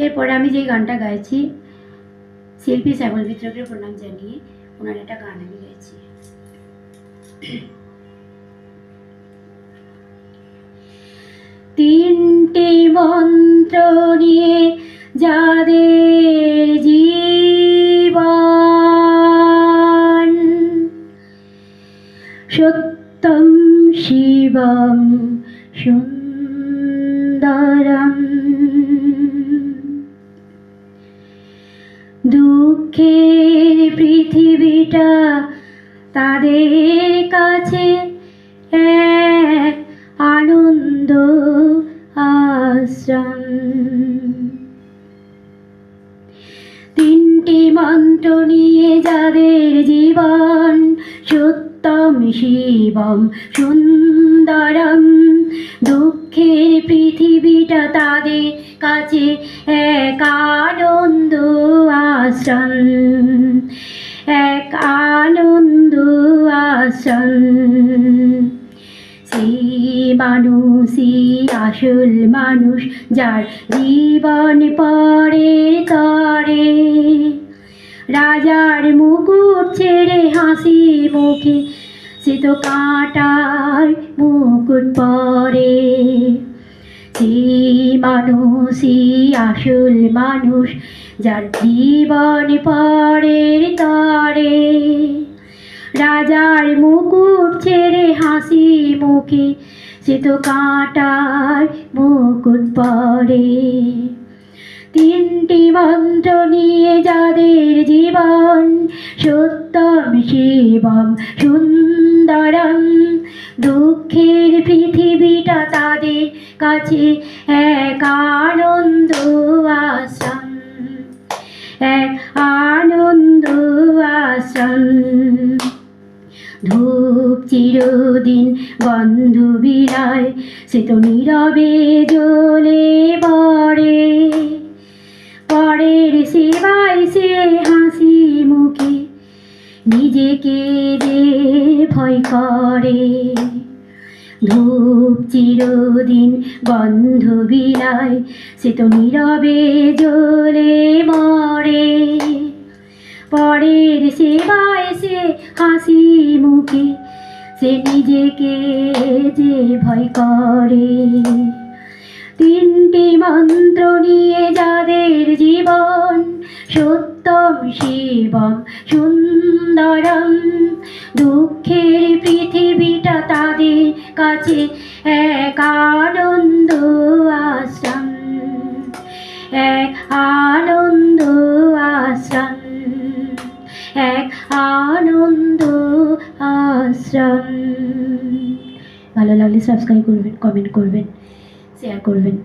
এরপরে আমি যে গানটা গাইছি শিল্পী শ্যামল মিত্রকে প্রণাম জানিয়ে ওনার একটা গান আমি গাইছি। তিনটি মন্ত্র নিয়ে যাদের জীবন, সত্যম শিবম সুন্দরম, দুঃখের পৃথিবীটা তাদের কাছে এক আনন্দ আশ্রম। তিনটি মন্ত্র নিয়ে যাদের জীবন, সত্যম শিবম সুন্দরম, দুঃখের পৃথিবীটা তাদের কাছে এক আনন্দ আশ্রম, এক আনন্দ আশ্রম। সেই মানুষই আসল মানুষ, যার জীবন পরে তরে, রাজার মুকুট ছেড়ে হাসি মুখে সে তো কাঁটার মুকুট পরে। সেই মানুষই আসল মানুষ, যার জীবন পরে তরে, রাজার মুকুট ছেড়ে হাসি মুখে সে তো কাঁটার মুকুট পরে। তিনটি মন্ত্র নিয়ে যাদের জীবন, সত্যম শিবম সুন্দরম, দুঃখের পৃথিবীটা তাদের কাছে এক আনন্দ আশ্রম, এক আনন্দ আশ্রম। ধূপ চিরদিন বন্ধ বিরায়, সে তো নীরবে জ্বলে পড়ে, পরের সেবায় সে হাসি মুখে নিজেকে যে ভয় করে। ধূপ চিরদিন বন্ধ বিলায়, সে তো নীরবে জ্বলে মরে, পরের সেবায় সে হাসি মুখে সে নিজেকে যে ভয় করে। তিনটি মন্ত্র নিয়ে যাদের জীবন, সত্যম শিবম সুন্দরম, দুঃখের পৃথিবীটা তাদের কাছে এক আনন্দ আশ্রম, এক আনন্দ আশ্রম, এক আনন্দ আশ্রম। ভালো লাগলে সাবস্ক্রাইব করবেন, কমেন্ট করবেন, শেয়ার করবেন।